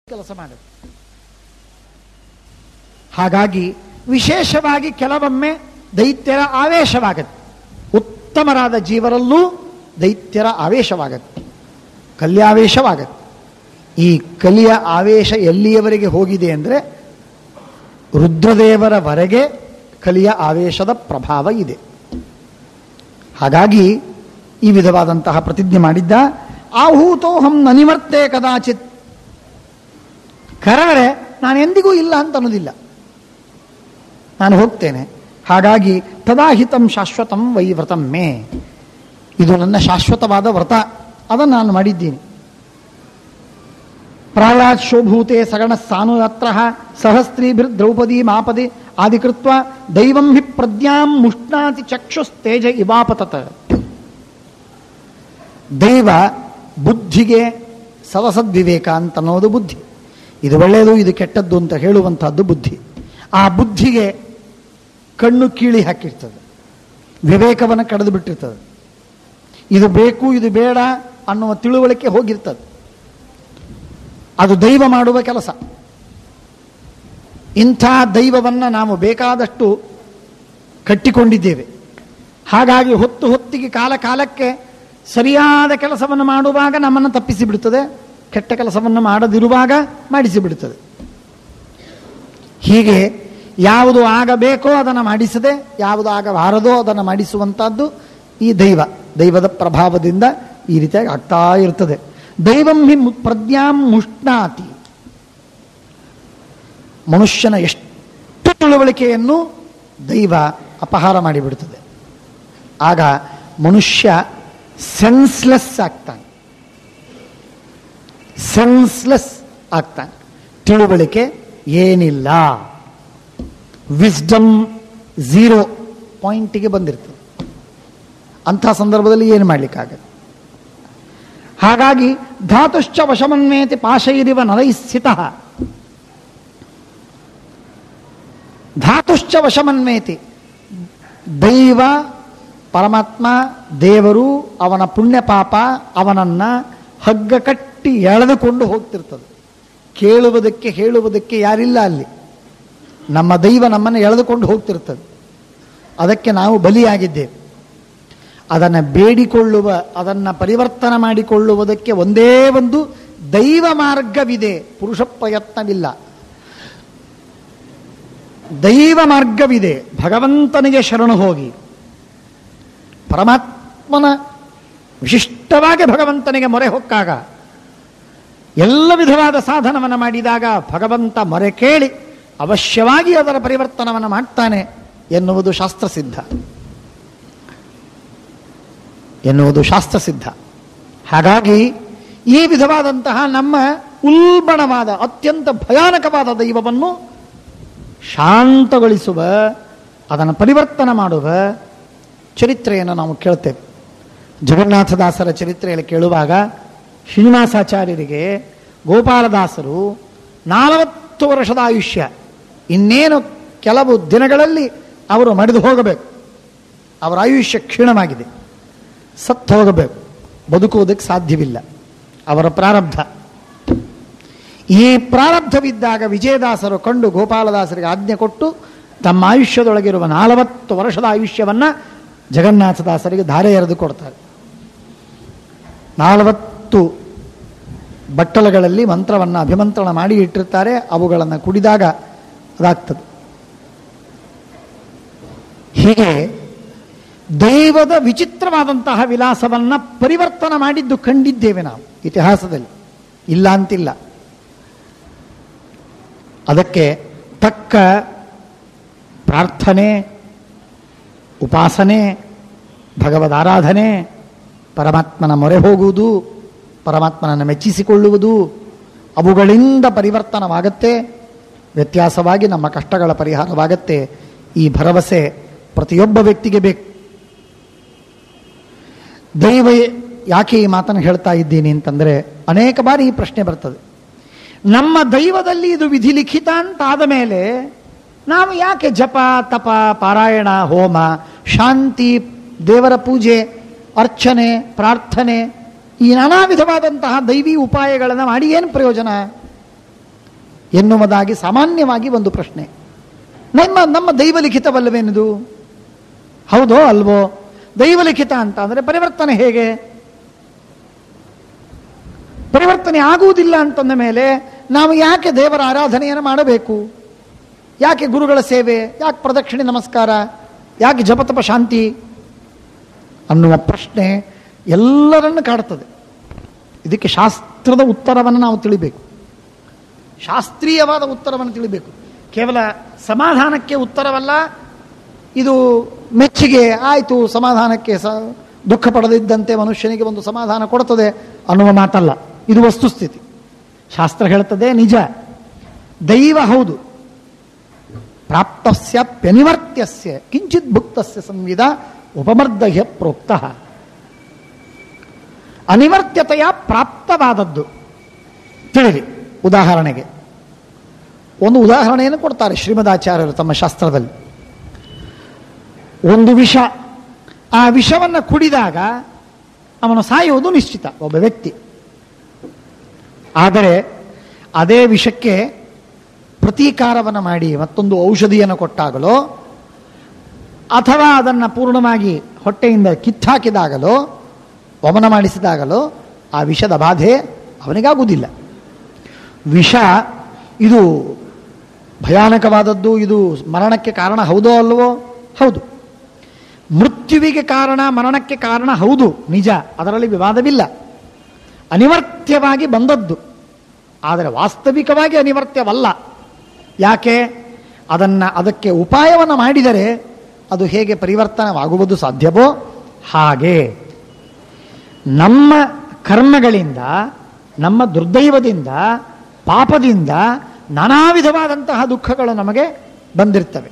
ಕೆಲಸ ಮಾಡುತ್ತೆ. ಹಾಗಾಗಿ ವಿಶೇಷವಾಗಿ ಕೆಲವೊಮ್ಮೆ ದೈತ್ಯರ ಆವೇಶವಾಗತ್ತೆ. ಉತ್ತಮರಾದ ಜೀವರಲ್ಲೂ ದೈತ್ಯರ ಆವೇಶವಾಗತ್ತೆ, ಕಲ್ಯಾವೇಶವಾಗತ್ತೆ. ಈ ಕಲಿಯ ಆವೇಶ ಎಲ್ಲಿಯವರೆಗೆ ಹೋಗಿದೆ ಅಂದರೆ ರುದ್ರದೇವರವರೆಗೆ ಕಲಿಯ ಆವೇಶದ ಪ್ರಭಾವ ಇದೆ. ಹಾಗಾಗಿ ಈ ವಿಧವಾದಂತಹ ಪ್ರತಿಜ್ಞೆ ಮಾಡಿದ್ದ. ಆಹೂತೋಹಂ ನ ನಿವರ್ತೇ ಕದಾಚಿತ್. ಕರೆದರೆ ನಾನು ಎಂದಿಗೂ ಇಲ್ಲ ಅಂತ ಅನ್ನೋದಿಲ್ಲ, ನಾನು ಹೋಗ್ತೇನೆ. ಹಾಗಾಗಿ ತದಾಹಿತಂ ಶಾಶ್ವತಂ ವೈವ್ರತಂ ಮೇ, ಇದು ನನ್ನ ಶಾಶ್ವತವಾದ ವ್ರತ, ಅದನ್ನು ನಾನು ಮಾಡಿದ್ದೀನಿ. ಪ್ರಾಯಾತ್ ಶೋಭೂತೆ ಸಗಣ ಸಾನುಯಾತ್ರ ಸಹಸ್ತ್ರೀಭಿರ್ ದ್ರೌಪದಿ ಮಾಪದಿ ಆದಿಕೃತ್ವ ದೈವಂ ಹಿ ಪ್ರಜ್ಞಾಂ ಮುಷ್ಣಾತಿ ಚಕ್ಷುಸ್ತೇಜ ಇವಾಪತತ. ದೈವ ಬುದ್ಧಿಗೆ ಸವಸದ್ವಿವೇಕ ಅಂತ ಅನ್ನೋದು ಬುದ್ಧಿ. ಇದು ಒಳ್ಳೆಯದು, ಇದು ಕೆಟ್ಟದ್ದು ಅಂತ ಹೇಳುವಂತಹದ್ದು ಬುದ್ಧಿ. ಆ ಬುದ್ಧಿಗೆ ಕಣ್ಣು ಕೀಳಿ ಹಾಕಿರ್ತದೆ, ವಿವೇಕವನ್ನು ಕಳೆದು ಬಿಟ್ಟಿರ್ತದೆ. ಇದು ಬೇಕು ಇದು ಬೇಡ ಅನ್ನುವ ತಿಳುವಳಿಕೆ ಹೋಗಿರ್ತದೆ. ಅದು ದೈವ ಮಾಡುವ ಕೆಲಸ. ಇಂಥ ದೈವವನ್ನು ನಾವು ಬೇಕಾದಷ್ಟು ಕಟ್ಟಿಕೊಂಡಿದ್ದೇವೆ. ಹಾಗಾಗಿ ಹೊತ್ತು ಹೊತ್ತಿಗೆ ಕಾಲ ಕಾಲಕ್ಕೆ ಸರಿಯಾದ ಕೆಲಸವನ್ನು ಮಾಡುವಾಗ ನಮ್ಮನ್ನು ತಪ್ಪಿಸಿ ಬಿಡುತ್ತದೆ, ಕೆಟ್ಟ ಕೆಲಸವನ್ನು ಮಾಡದಿರುವಾಗ ಮಾಡಿಸಿಬಿಡುತ್ತದೆ. ಹೀಗೆ ಯಾವುದು ಆಗಬೇಕೋ ಅದನ್ನು ಮಾಡಿಸದೆ, ಯಾವುದು ಆಗಬಾರದೋ ಅದನ್ನು ಮಾಡಿಸುವಂಥದ್ದು ಈ ದೈವದ ಪ್ರಭಾವದಿಂದ ಈ ರೀತಿಯಾಗಿ ಆಗ್ತಾ ಇರ್ತದೆ. ದೈವಂ ಹಿ ಪ್ರಜ್ಞಾಂ ಮುಷ್ಣಾತಿ. ಮನುಷ್ಯನ ಎಷ್ಟು ತಿಳುವಳಿಕೆಯನ್ನು ದೈವ ಅಪಹಾರ ಮಾಡಿಬಿಡುತ್ತದೆ. ಆಗ ಮನುಷ್ಯ ಸೆನ್ಸ್ಲೆಸ್ ಆಗ್ತಾನೆ, ಸೆನ್ಸ್ಲೆಸ್ ಆಗ್ತಾನೆ. ತಿಳುವಳಿಕೆ ಏನಿಲ್ಲ, ವಿಸ್ಡಮ್ 0 ಪಾಯಿಂಟಿಗೆ ಬಂದಿರ್ತದೆ. ಅಂಥ ಸಂದರ್ಭದಲ್ಲಿ ಏನು ಮಾಡಲಿಕ್ಕಾಗತ್ತೆ? ಹಾಗಾಗಿ ಧಾತುಶ್ಚ ವಶಮನ್ವೇತಿ ಪಾಶೈರಿವ ನರೈಸ್ಥಿತ. ಧಾತುಶ್ಚ ವಶಮನ್ವೇತಿ, ದೈವ ಪರಮಾತ್ಮ ದೇವರು ಅವನ ಪುಣ್ಯ ಪಾಪ ಅವನನ್ನು ಹಗ್ಗ ಕಟ್ಟಿ ಎಳೆದುಕೊಂಡು ಹೋಗ್ತಿರ್ತದೆ. ಕೇಳುವುದಕ್ಕೆ ಹೇಳುವುದಕ್ಕೆ ಯಾರಿಲ್ಲ ಅಲ್ಲಿ. ನಮ್ಮ ದೈವ ನಮ್ಮನ್ನು ಎಳೆದುಕೊಂಡು ಹೋಗ್ತಿರ್ತದೆ. ಅದಕ್ಕೆ ನಾವು ಬಲಿಯಾಗಿದ್ದೇವೆ. ಅದನ್ನು ಬೇಡಿಕೊಳ್ಳುವ, ಅದನ್ನು ಪರಿವರ್ತನೆ ಮಾಡಿಕೊಳ್ಳುವುದಕ್ಕೆ ಒಂದೇ ಒಂದು ದೈವ ಮಾರ್ಗವಿದೆ, ಪುರುಷ ಪ್ರಯತ್ನವಿಲ್ಲ. ದೈವ ಮಾರ್ಗವಿದೆ. ಭಗವಂತನಿಗೆ ಶರಣು ಹೋಗಿ ಪರಮಾತ್ಮನ ವಿಶಿಷ್ಟವಾಗಿ ಭಗವಂತನಿಗೆ ಮೊರೆ ಹೊಕ್ಕಾಗ, ಎಲ್ಲ ವಿಧವಾದ ಸಾಧನವನ್ನು ಮಾಡಿದಾಗ ಭಗವಂತ ಮೊರೆ ಕೇಳಿ ಅವಶ್ಯವಾಗಿ ಅದರ ಪರಿವರ್ತನವನ್ನು ಮಾಡ್ತಾನೆ ಎನ್ನುವುದು ಶಾಸ್ತ್ರಸಿದ್ಧ. ಹಾಗಾಗಿ ಈ ವಿಧವಾದಂತಹ ನಮ್ಮ ಉಲ್ಬಣವಾದ ಅತ್ಯಂತ ಭಯಾನಕವಾದ ದೈವವನ್ನು ಶಾಂತಗೊಳಿಸುವ, ಅದನ್ನು ಪರಿವರ್ತನೆ ಮಾಡುವ ಚರಿತ್ರೆಯನ್ನು ನಾವು ಕೇಳ್ತೇವೆ. ಜಗನ್ನಾಥದಾಸರ ಚರಿತ್ರೆಯಲ್ಲಿ ಕೇಳುವಾಗ ಶ್ರೀನಿವಾಸಾಚಾರ್ಯರಿಗೆ ಗೋಪಾಲದಾಸರು 40 ವರ್ಷದ ಆಯುಷ್ಯ, ಇನ್ನೇನು ಕೆಲವು ದಿನಗಳಲ್ಲಿ ಅವರು ಮಡಿದು ಹೋಗಬೇಕು, ಅವರ ಆಯುಷ್ಯ ಕ್ಷೀಣವಾಗಿದೆ, ಸತ್ತು ಹೋಗಬೇಕು, ಬದುಕುವುದಕ್ಕೆ ಸಾಧ್ಯವಿಲ್ಲ, ಅವರ ಪ್ರಾರಬ್ಧ. ಈ ಪ್ರಾರಬ್ಧವಿದ್ದಾಗ ವಿಜಯದಾಸರು ಕಂಡು ಗೋಪಾಲದಾಸರಿಗೆ ಆಜ್ಞೆ ಕೊಟ್ಟು ತಮ್ಮ ಆಯುಷ್ಯದೊಳಗಿರುವ 40 ವರ್ಷದ ಆಯುಷ್ಯವನ್ನು ಜಗನ್ನಾಥದಾಸರಿಗೆ ಧಾರೆ ಎರೆದು ಕೊಡ್ತಾರೆ. 40 ಬಟ್ಟಲುಗಳಲ್ಲಿ ಮಂತ್ರವನ್ನು ಅಭಿಮಂತ್ರಣ ಮಾಡಿ ಇಟ್ಟಿರ್ತಾರೆ. ಅವುಗಳನ್ನು ಕುಡಿದಾಗ ಅದಾಗ್ತದೆ. ಹೀಗೆ ದೈವದ ವಿಚಿತ್ರವಾದಂತಹ ವಿಲಾಸವನ್ನು ಪರಿವರ್ತನೆ ಮಾಡಿದ್ದು ಕಂಡಿದ್ದೇವೆ ನಾವು ಇತಿಹಾಸದಲ್ಲಿ, ಇಲ್ಲ ಅಂತಿಲ್ಲ. ಅದಕ್ಕೆ ತಕ್ಕ ಪ್ರಾರ್ಥನೆ, ಉಪಾಸನೆ, ಭಗವದಾರಾಧನೆ, ಪರಮಾತ್ಮನ ಮೊರೆ ಹೋಗುವುದು, ಪರಮಾತ್ಮನನ್ನು ಮೆಚ್ಚಿಸಿಕೊಳ್ಳುವುದು, ಅವುಗಳಿಂದ ಪರಿವರ್ತನವಾಗತ್ತೆ. ವ್ಯತ್ಯಾಸವಾಗಿ ನಮ್ಮ ಕಷ್ಟಗಳ ಪರಿಹಾರವಾಗತ್ತೆ. ಈ ಭರವಸೆ ಪ್ರತಿಯೊಬ್ಬ ವ್ಯಕ್ತಿಗೆ ಬೇಕು. ದೈವ ಯಾಕೆ ಈ ಮಾತನ್ನು ಹೇಳ್ತಾ ಇದ್ದೀನಿ ಅಂತಂದರೆ, ಅನೇಕ ಬಾರಿ ಈ ಪ್ರಶ್ನೆ ಬರ್ತದೆ. ನಮ್ಮ ದೈವದಲ್ಲಿ ಇದು ವಿಧಿಲಿಖಿತ ಅಂತ ಆದ ಮೇಲೆ ನಾವು ಯಾಕೆ ಜಪ, ತಪ, ಪಾರಾಯಣ, ಹೋಮ, ಶಾಂತಿ, ದೇವರ ಪೂಜೆ, ಅರ್ಚನೆ, ಪ್ರಾರ್ಥನೆ, ಈ ನಾನಾ ವಿಧವಾದಂತಹ ದೈವಿ ಉಪಾಯಗಳನ್ನು ಮಾಡಿ ಏನು ಪ್ರಯೋಜನ? ಎನ್ನುವುದಾಗಿ ಸಾಮಾನ್ಯವಾಗಿ ಒಂದು ಪ್ರಶ್ನೆ. ನಮ್ಮ ದೈವಲಿಖಿತವಲ್ಲವೇನಿದು? ಹೌದೋ ಅಲ್ವೋ? ದೈವಲಿಖಿತ ಅಂತ ಅಂದರೆ ಪರಿವರ್ತನೆ ಹೇಗೆ? ಪರಿವರ್ತನೆ ಆಗುವುದಿಲ್ಲ ಅಂತಂದ ಮೇಲೆ ನಾವು ಯಾಕೆ ದೇವರ ಆರಾಧನೆಯನ್ನು ಮಾಡಬೇಕು? ಯಾಕೆ ಗುರುಗಳ ಸೇವೆ? ಯಾಕೆ ಪ್ರದಕ್ಷಿಣೆ ನಮಸ್ಕಾರ? ಯಾಕೆ ಜಪತಪ ಶಾಂತಿ ಅನ್ನುವ ಪ್ರಶ್ನೆ ಎಲ್ಲರನ್ನು ಕಾಡುತ್ತದೆ. ಇದಕ್ಕೆ ಶಾಸ್ತ್ರದ ಉತ್ತರವನ್ನು ನಾವು ತಿಳಿಬೇಕು, ಶಾಸ್ತ್ರೀಯವಾದ ಉತ್ತರವನ್ನು ತಿಳಿಬೇಕು. ಕೇವಲ ಸಮಾಧಾನಕ್ಕೆ ಉತ್ತರವಲ್ಲ, ಇದು ಮೆಚ್ಚುಗೆ ಆಯಿತು, ಸಮಾಧಾನಕ್ಕೆ ದುಃಖ ಪಡೆದಿದ್ದಂತೆ ಮನುಷ್ಯನಿಗೆ ಒಂದು ಸಮಾಧಾನ ಕೊಡುತ್ತದೆ ಅನ್ನುವ ಮಾತಲ್ಲ. ಇದು ವಸ್ತುಸ್ಥಿತಿ. ಶಾಸ್ತ್ರ ಹೇಳುತ್ತದೆ ನಿಜ, ದೈವ ಹೌದು. ಪ್ರಾಪ್ತಸ್ಯಾಪ್ಯನಿವರ್ತ್ಯಸ್ಯ ಕಿಂಚಿತ್ ಭುಕ್ತಸ್ಯ ಸಂವಿಧ ಉಪಮರ್ದಹ್ಯ ಪ್ರೋಕ್ತ. ಅನಿವರ್ತ್ಯತೆಯ ಪ್ರಾಪ್ತವಾದದ್ದು ತಿಳಿರಿ. ಉದಾಹರಣೆಗೆ ಒಂದು ಉದಾಹರಣೆಯನ್ನು ಕೊಡ್ತಾರೆ ಶ್ರೀಮದಾಚಾರ್ಯರು ತಮ್ಮ ಶಾಸ್ತ್ರದಲ್ಲಿ. ಒಂದು ವಿಷ, ಆ ವಿಷವನ್ನು ಕುಡಿದಾಗ ಅವನು ಸಾಯುವುದು ನಿಶ್ಚಿತ, ಒಬ್ಬ ವ್ಯಕ್ತಿ. ಆದರೆ ಅದೇ ವಿಷಕ್ಕೆ ಪ್ರತೀಕಾರವನ್ನು ಮಾಡಿ ಮತ್ತೊಂದು ಔಷಧಿಯನ್ನು ಕೊಟ್ಟಾಗಲೋ ಅಥವಾ ಅದನ್ನು ಪೂರ್ಣವಾಗಿ ಹೊಟ್ಟೆಯಿಂದ ಕಿತ್ತಾಕಿದಾಗಲೋ ವಮನ ಮಾಡಿಸಿದಾಗಲೋ ಆ ವಿಷದ ಬಾಧೆ ಅವನಿಗಾಗುವುದಿಲ್ಲ. ವಿಷ ಇದು ಭಯಾನಕವಾದದ್ದು, ಇದು ಮರಣಕ್ಕೆ ಕಾರಣ ಹೌದೋ ಅಲ್ವೋ? ಹೌದು. ಮೃತ್ಯುವಿಗೆ ಕಾರಣ, ಮರಣಕ್ಕೆ ಕಾರಣ ಹೌದು, ನಿಜ, ಅದರಲ್ಲಿ ವಿವಾದವಿಲ್ಲ. ಅನಿವರ್ತ್ಯವಾಗಿ ಬಂದದ್ದು, ಆದರೆ ವಾಸ್ತವಿಕವಾಗಿ ಅನಿವರ್ತ್ಯವಲ್ಲ. ಯಾಕೆ? ಅದಕ್ಕೆ ಉಪಾಯವನ್ನು ಮಾಡಿದರೆ ಅದು ಹೇಗೆ ಪರಿವರ್ತನವಾಗುವುದು ಸಾಧ್ಯವೋ ಹಾಗೆ ನಮ್ಮ ಕರ್ಮಗಳಿಂದ, ನಮ್ಮ ದುರ್ದೈವದಿಂದ, ಪಾಪದಿಂದ ನಾನಾ ವಿಧವಾದಂತಹ ದುಃಖಗಳು ನಮಗೆ ಬಂದಿರ್ತವೆ.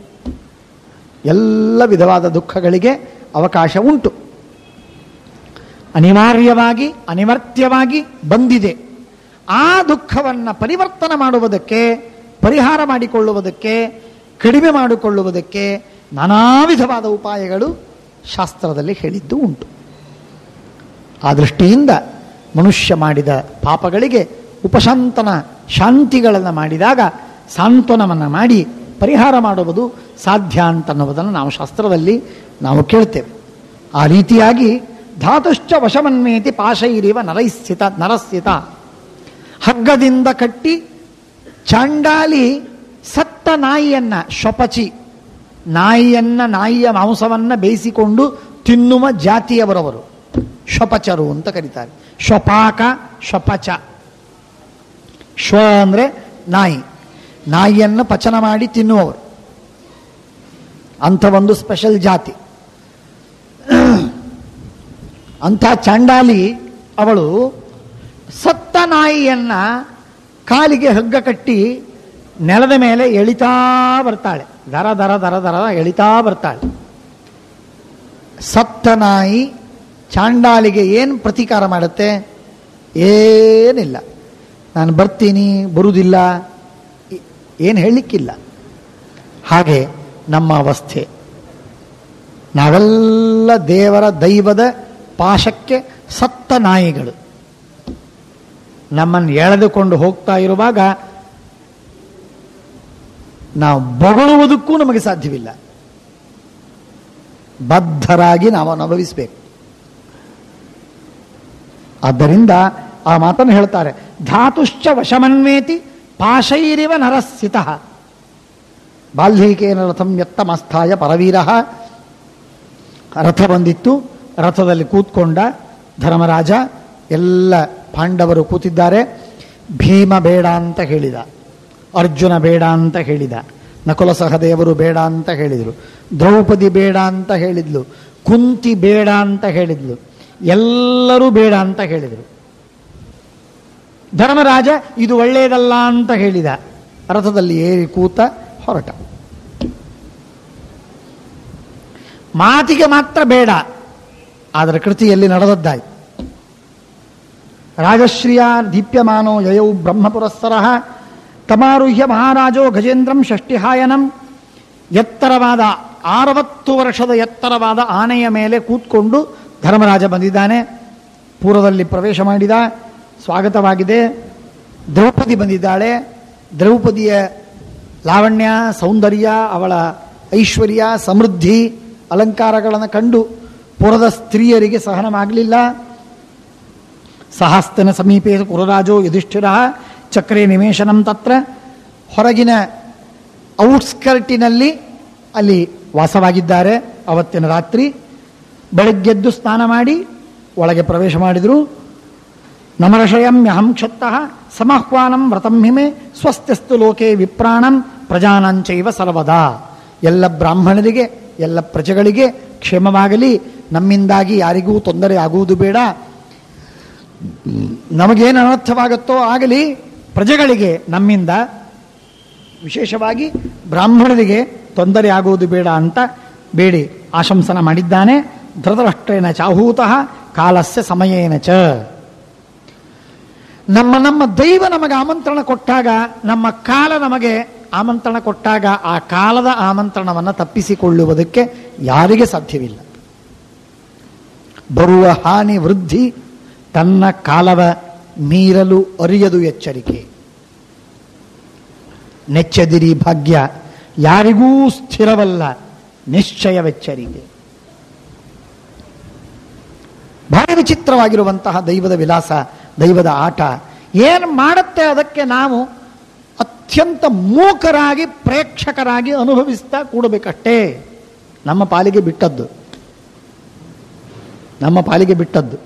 ಎಲ್ಲ ವಿಧವಾದ ದುಃಖಗಳಿಗೆ ಅವಕಾಶ ಉಂಟು. ಅನಿವಾರ್ಯವಾಗಿ, ಅನಿವರ್ತ್ಯವಾಗಿ ಬಂದಿದೆ. ಆ ದುಃಖವನ್ನು ಪರಿವರ್ತನೆ ಮಾಡುವುದಕ್ಕೆ, ಪರಿಹಾರ ಮಾಡಿಕೊಳ್ಳುವುದಕ್ಕೆ, ಕಡಿಮೆ ಮಾಡಿಕೊಳ್ಳುವುದಕ್ಕೆ ನಾನಾ ವಿಧವಾದ ಉಪಾಯಗಳು ಶಾಸ್ತ್ರದಲ್ಲಿ ಹೇಳಿದ್ದು ಉಂಟು. ಆ ದೃಷ್ಟಿಯಿಂದ ಮನುಷ್ಯ ಮಾಡಿದ ಪಾಪಗಳಿಗೆ ಉಪಶಾಂತನ ಶಾಂತಿಗಳನ್ನು ಮಾಡಿದಾಗ ಸಾಂತ್ವನವನ್ನು ಮಾಡಿ ಪರಿಹಾರ ಮಾಡುವುದು ಸಾಧ್ಯ ಅಂತನ್ನುವುದನ್ನು ನಾವು ಶಾಸ್ತ್ರದಲ್ಲಿ ನಾವು ಕೇಳ್ತೇವೆ. ಆ ರೀತಿಯಾಗಿ ಧಾತುಶ್ಚ ವಶಮನ್ಮೇತಿ ಪಾಶೈರಿವ ನರಸ್ಥಿತ. ಹಗ್ಗದಿಂದ ಕಟ್ಟಿ ಚಾಂಡಾಲಿ ಸತ್ತ ನಾಯಿಯನ್ನ ಶೊಪಚಿ, ನಾಯಿಯ ಮಾಂಸವನ್ನು ಬೇಯಿಸಿಕೊಂಡು ತಿನ್ನುವ ಜಾತಿಯವರವರು ಶೊಪಚರು ಅಂತ ಕರೀತಾರೆ. ಶೊಪಾಕ, ಶೊಪಚ. ಶ್ವ ಅಂದರೆ ನಾಯಿ, ನಾಯಿಯನ್ನು ಪಚನ ಮಾಡಿ ತಿನ್ನುವವರು. ಅಂಥ ಒಂದು ಸ್ಪೆಷಲ್ ಜಾತಿ. ಅಂಥ ಚಾಂಡಾಲಿ ಅವಳು ಸತ್ತ ನಾಯಿಯನ್ನ ಕಾಲಿಗೆ ಹಗ್ಗ ಕಟ್ಟಿ ನೆಲದ ಮೇಲೆ ಎಳಿತಾ ಬರ್ತಾಳೆ. ದರ ದರ ದರ ದರ ಎಳಿತಾ ಬರ್ತಾಳೆ. ಸತ್ತ ನಾಯಿ ಚಾಂಡಾಲಿಗೆ ಏನು ಪ್ರತೀಕಾರ ಮಾಡುತ್ತೆ? ಏನಿಲ್ಲ, ನಾನು ಬರ್ತೀನಿ, ಬರುವುದಿಲ್ಲ, ಏನು ಹೇಳಲಿಕ್ಕಿಲ್ಲ. ಹಾಗೆ ನಮ್ಮ ಅವಸ್ಥೆ. ನಾವೆಲ್ಲ ದೇವರ ದೈವದ ಪಾಶಕ್ಕೆ ಸತ್ತ ನಾಯಿಗಳು. ನಮ್ಮನ್ನು ಎಳೆದುಕೊಂಡು ಹೋಗ್ತಾ ಇರುವಾಗ ನಾವು ಬೊಗಳುವುದಕ್ಕೂ ನಮಗೆ ಸಾಧ್ಯವಿಲ್ಲ. ಬದ್ಧರಾಗಿ ನಾವು ಅನುಭವಿಸಬೇಕು. ಆದ್ದರಿಂದ ಆ ಮಾತನ್ನು ಹೇಳ್ತಾರೆ, ಧಾತುಶ್ಚ ವಶಮನ್ವೇತಿ ಪಾಶೈರಿವ ನರಸ್ಥಿತ. ಬಾಲ್ಯೈಕೇನ ರಥಂ ಯತ್ತಮಸ್ಥಾಯ ಪರವೀರ. ರಥ ಬಂದಿತ್ತು, ರಥದಲ್ಲಿ ಕೂತ್ಕೊಂಡ ಧರ್ಮರಾಜ, ಎಲ್ಲ ಪಾಂಡವರು ಕೂತಿದ್ದಾರೆ. ಭೀಮ ಬೇಡ ಅಂತ ಹೇಳಿದ, ಅರ್ಜುನ ಬೇಡ ಅಂತ ಹೇಳಿದ, ನಕುಲ ಸಹದೇವರು ಬೇಡ ಅಂತ ಹೇಳಿದರು, ದ್ರೌಪದಿ ಬೇಡ ಅಂತ ಹೇಳಿದ್ಲು, ಕುಂತಿ ಬೇಡ ಅಂತ ಹೇಳಿದ್ಲು, ಎಲ್ಲರೂ ಬೇಡ ಅಂತ ಹೇಳಿದರು. ಧರ್ಮರಾಜ ಇದು ಒಳ್ಳೆಯದಲ್ಲ ಅಂತ ಹೇಳಿದ, ರಥದಲ್ಲಿ ಏರಿ ಕೂತ ಹೊರಟ. ಮಾತಿಗೆ ಮಾತ್ರ ಬೇಡ, ಆದರೆ ಕೃತಿಯಲ್ಲಿ ನಡೆದದ್ದಾಯ್ತು. ರಾಜಶ್ರಿಯ ದೀಪ್ಯಮಾನೋ ಯಯೌ ಬ್ರಹ್ಮಪುರಸ್ಸರ ತಮಾರುಹ್ಯ ಮಹಾರಾಜೋ ಗಜೇಂದ್ರಂ ಷಷ್ಟಿಹಾಯನಂ. ಎತ್ತರವಾದ 60 ವರ್ಷದ ಎತ್ತರವಾದ ಆನೆಯ ಮೇಲೆ ಕೂತ್ಕೊಂಡು ಧರ್ಮರಾಜ ಬಂದಿದ್ದಾನೆ. ಪೂರ್ವದಲ್ಲಿ ಪ್ರವೇಶ ಮಾಡಿದ, ಸ್ವಾಗತವಾಗಿದೆ. ದ್ರೌಪದಿ ಬಂದಿದ್ದಾಳೆ, ದ್ರೌಪದಿಯ ಲಾವಣ್ಯ, ಸೌಂದರ್ಯ, ಅವಳ ಐಶ್ವರ್ಯ, ಸಮೃದ್ಧಿ, ಅಲಂಕಾರಗಳನ್ನು ಕಂಡು ಪುರದ ಸ್ತ್ರೀಯರಿಗೆ ಸಹನವಾಗಲಿಲ್ಲ. ಸಹಸ್ತನ ಸಮೀಪೆ ಪುರರಾಜೋ ಯುಧಿಷ್ಠಿರ ಚಕ್ರೆ ನಿಮೇಶನಂ ತತ್ರ. ಹೊರಗಿನ ಔಟ್ಸ್ಕರ್ಟಿನಲ್ಲಿ ಅಲ್ಲಿ ವಾಸವಾಗಿದ್ದಾರೆ. ಅವತ್ತಿನ ರಾತ್ರಿ ಬೆಳಗ್ಗೆದ್ದು ಸ್ನಾನ ಮಾಡಿ ಒಳಗೆ ಪ್ರವೇಶ ಮಾಡಿದರು. ನಮರಷಯಮ್ಯಹಂ ಕ್ಷತ್ತಃ ಸಮಹ್ವಾನಂ ವ್ರತಂ ಹಿಮೆ ಸ್ವಸ್ತ್ಯಸ್ತು ಲೋಕೆ ವಿಪ್ರಾಣಂ ಪ್ರಜಾನಾಂಚೈವ ಸರ್ವದಾ. ಎಲ್ಲ ಬ್ರಾಹ್ಮಣರಿಗೆ, ಎಲ್ಲ ಪ್ರಜೆಗಳಿಗೆ ಕ್ಷೇಮವಾಗಲಿ, ನಮ್ಮಿಂದಾಗಿ ಯಾರಿಗೂ ತೊಂದರೆ ಆಗುವುದು ಬೇಡ, ನಮಗೇನು ಅನರ್ಥವಾಗುತ್ತೋ ಆಗಲಿ, ಪ್ರಜೆಗಳಿಗೆ ನಮ್ಮಿಂದ ವಿಶೇಷವಾಗಿ ಬ್ರಾಹ್ಮಣರಿಗೆ ತೊಂದರೆ ಆಗುವುದು ಬೇಡ ಅಂತ ಬೇಡಿ ಆಶಂಸನ ಮಾಡಿದ್ದಾನೆ. ಧೃತರಾಷ್ಟ್ರೇಣ ಚಾಹೂತಃ ಕಾಲಸ್ಯ ಸಮಯೇನ ಚ. ನಮ್ಮ ದೈವ ನಮಗೆ ಆಮಂತ್ರಣ ಕೊಟ್ಟಾಗ, ನಮ್ಮ ಕಾಲ ನಮಗೆ ಆಮಂತ್ರಣ ಕೊಟ್ಟಾಗ ಆ ಕಾಲದ ಆಮಂತ್ರಣವನ್ನು ತಪ್ಪಿಸಿಕೊಳ್ಳುವುದಕ್ಕೆ ಯಾರಿಗೆ ಸಾಧ್ಯವಿಲ್ಲ. ಬರುವ ಹಾನಿ ವೃದ್ಧಿ ತನ್ನ ಕಾಲವ ಮೀರಲು ಅರಿಯದು ಎಚ್ಚರಿಕೆ. ನೆಚ್ಚದಿರಿ ಭಾಗ್ಯ ಯಾರಿಗೂ ಸ್ಥಿರವಲ್ಲ, ನಿಶ್ಚಯವೆಚ್ಚರಿಕೆ. ಭಾರಿ ವಿಚಿತ್ರವಾಗಿರುವಂತಹ ದೈವದ ವಿಲಾಸ, ದೈವದ ಆಟ. ಏನು ಮಾಡುತ್ತೆ ಅದಕ್ಕೆ ನಾವು ಅತ್ಯಂತ ಮೂಕರಾಗಿ, ಪ್ರೇಕ್ಷಕರಾಗಿ ಅನುಭವಿಸ್ತಾ ಕೂಡಬೇಕಷ್ಟೇ. ನಮ್ಮ ಪಾಲಿಗೆ ಬಿಟ್ಟದ್ದು, ನಮ್ಮ ಪಾಲಿಗೆ ಬಿಟ್ಟದ್ದು.